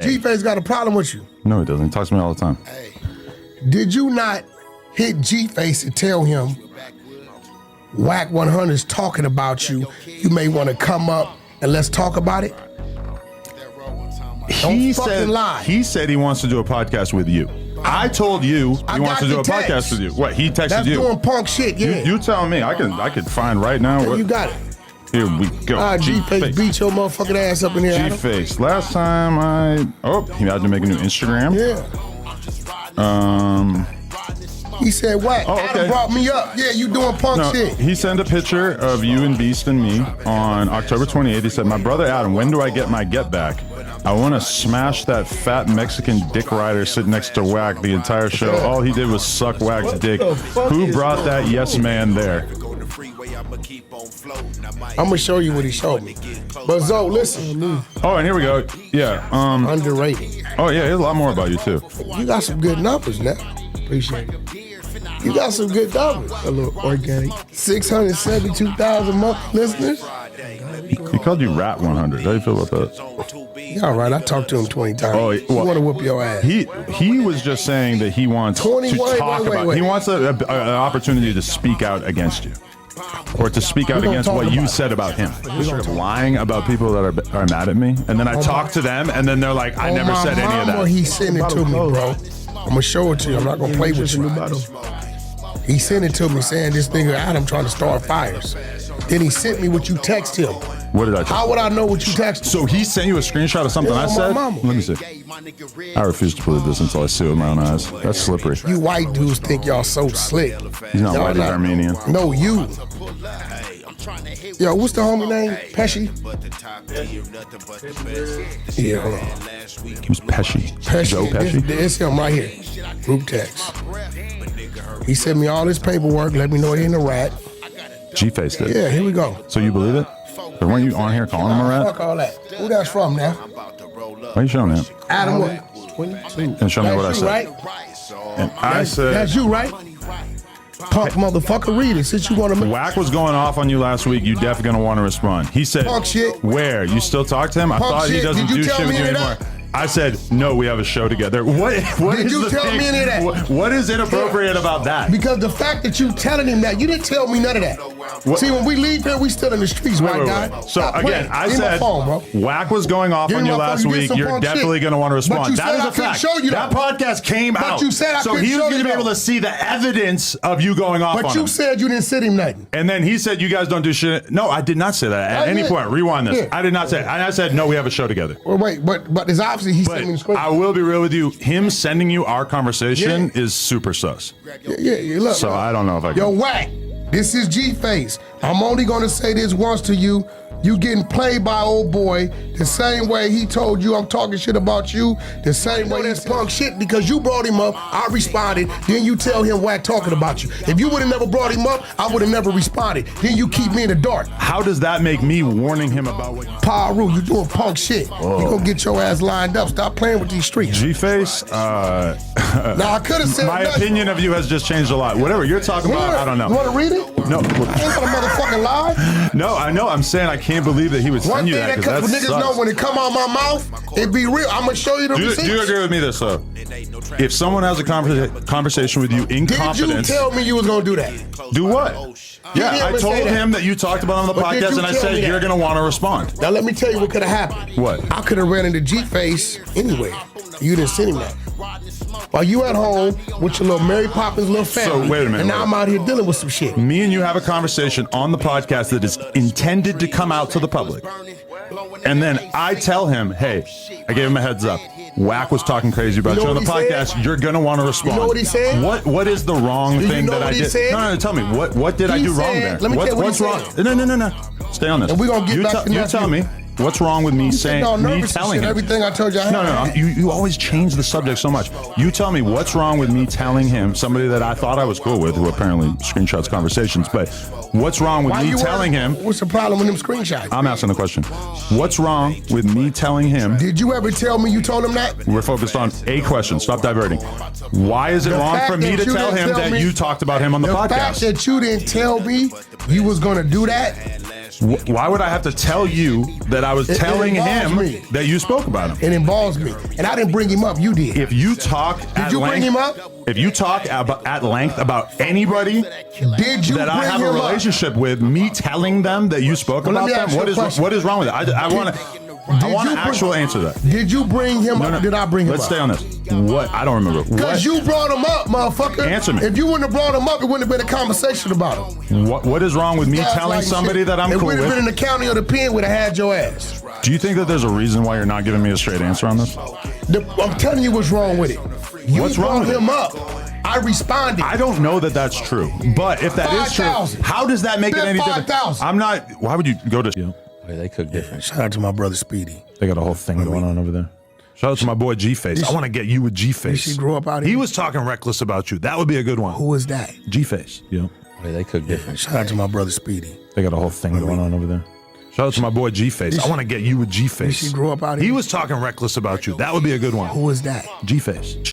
GFace got a problem with you. No, he doesn't. He talks to me all the time. Hey, did you not hit GFace and tell him Wack100 is talking about you? You may want to come up and let's talk about it. He said he wants to do a podcast with you. I told you he wants to do a podcast with you. What? He texted That's you. That's doing punk shit. Yeah. You tell me. I could find right now. Yeah, you got it. Here we go. GFace beat your motherfucking ass up in here. GFace. Last time he had to make a new Instagram. Yeah. He said, what? Oh, okay. Adam brought me up. Yeah, you doing punk shit. He sent a picture of you and Beast and me on October 28th. He said, my brother Adam, when do I get my get back? I want to smash that fat Mexican dick rider sitting next to Wack the entire show. All he did was suck Wack's dick. Who brought that yes man there? I'm gonna show you what he showed me. But Zoe, listen. Oh, and here we go. Yeah. Underrated. Oh yeah, there's a lot more about you too. You got some good numbers now. Appreciate it. You got some good numbers. A little organic. 672,000 monthly listeners. He called you Rat 100. How do you feel about that? Yeah, all right. I talked to him 20 times. Oh, he want to whoop your ass. He was just saying that he wants to talk about. He wants an opportunity to speak out against you, or to speak out against what you said about him. You're lying about people that are mad at me, and then I talk to them, and then they're like, I never said any of that. He sent it to me, bro. I'm gonna show it to you. I'm not gonna play with you. He sent it to me saying this nigga Adam trying to start fires. Then he sent me what you text him. What did I text? How would I know what you texted? So he sent you a screenshot of something I said? Let me see. I refuse to believe this until I see it with my own eyes. That's slippery. You white dudes think y'all so slick. He's not white, he's Armenian. No, you. Yo, what's the homie name? Pesci? Yeah, hold on. Who's Pesci? Joe Pesci? It's him right here. Group text. He sent me all this paperwork, let me know he ain't a rat. GFace did. Yeah, here we go. So you believe it? But weren't you on here calling him a rat? Fuck all that. Who that's from now? Why are you showing that? Adam what? 22. And show me what I said. Right? And I said... That's you, right? Punk motherfucker, read it since you want to... Wack was going off on you last week. You definitely going to want to respond. He said... Punk shit. Where? You still talk to him? I thought he doesn't do shit with you anymore. I said, no, we have a show together. What did you tell me any of that? What is inappropriate about that? Because the fact that you telling him that, you didn't tell me none of that. What? See, when we leave here, we still in the streets, white guy. So Stop again, playing. I said, Wack was going off on you last week. You're definitely going to want to respond. That is a fact. That podcast came out. But you said I so he was going to be able to see the evidence of you going off on him. But you said you didn't send him nothing. And then he said, you guys don't do shit. No, I did not say that at any point. Rewind this. I did not say it. And I said, no, we have a show together. Well, wait, but it's obviously he sent me the script. I will be real with you. Him sending you our conversation is super sus. Yeah, look. So I don't know if I can. Yo, Wack, this is GFace. I'm only going to say this once to you. You getting played by old boy the same way he told you I'm talking shit about you, the same way he's punk shit because you brought him up, I responded, then you tell him Wack talking about you. If you would have never brought him up, I would have never responded. Then you keep me in the dark. How does that make me warning him about what you Paru, you doing punk shit. You gonna get your ass lined up. Stop playing with these streets. GFace, now I could have said my opinion of you has just changed a lot. Whatever you're talking about, I don't know. You wanna read it? No. I ain't gonna motherfucking lie. No, I know. I'm saying I can't believe that he would send you that because niggas know when it come out my mouth, it be real. I'm gonna show you the receipts. Do you agree with me this though? If someone has a conversation with you in confidence, did you tell me you was gonna do that? Do what? Yeah, I told him that you talked about it on the podcast, and I said you're gonna want to respond. Now let me tell you what could have happened. What? I could have ran into GFace anywhere. You didn't send him that. While you at home with your little Mary Poppins little family. So wait a minute. And now I'm out here dealing with some shit. Me and you have a conversation on the podcast that is intended to come out to the public. And then I tell him, hey, I gave him a heads up. Wack was talking crazy about you on the podcast. You're gonna want to respond. You know what he said? What is the wrong thing that I did? No, tell me. What did I do wrong there? Let me tell you what's wrong? No. Stay on this. And we're gonna get back to you tell me. What's wrong with me telling him? Everything I told you. No. You always change the subject so much. You tell me what's wrong with me telling him, somebody that I thought I was cool with, who apparently screenshots conversations, but what's wrong with me telling him? What's the problem with them screenshots? I'm asking the question. What's wrong with me telling him? Did you ever tell me you told him that? We're focused on a question. Stop diverting. Why is it wrong for me to tell him that you talked about him on the podcast? The fact that you didn't tell me you was going to do that Why would I have to tell you that I was telling him that you spoke about him? It involves me. And I didn't bring him up, you did. If you talk Did you bring him up? If you talk at length about anybody that I have a relationship with, me telling them that you spoke about them, what is wrong with it? I want to actually answer that. Did you bring him up? Did I bring him up? Let's stay on this. What? I don't remember. Because you brought him up, motherfucker. Answer me. If you wouldn't have brought him up, it wouldn't have been a conversation about him. What is wrong with me telling somebody that I'm cool with? It would have been in the county or the pen, would have had your ass. Do you think that there's a reason why you're not giving me a straight answer on this? I'm telling you what's wrong with it. What's wrong with him up. I responded. I don't know that that's true. But if that is true, how does that make it any different? I'm not. Why would you go to? They cook different. Shout out to my brother Speedy. They got a whole thing going on over there. Shout out to my boy GFace. I want to get you with GFace. She grew up out here. He was talking reckless about you. That would be a good one. Who was that? GFace. Yeah. They cook different. Shout out to my brother Speedy. They got a whole thing going on over there. Shout out to my boy GFace. I want to get you with GFace. She grew up out here. He was talking reckless about you. That would be a good one. Who was that? GFace.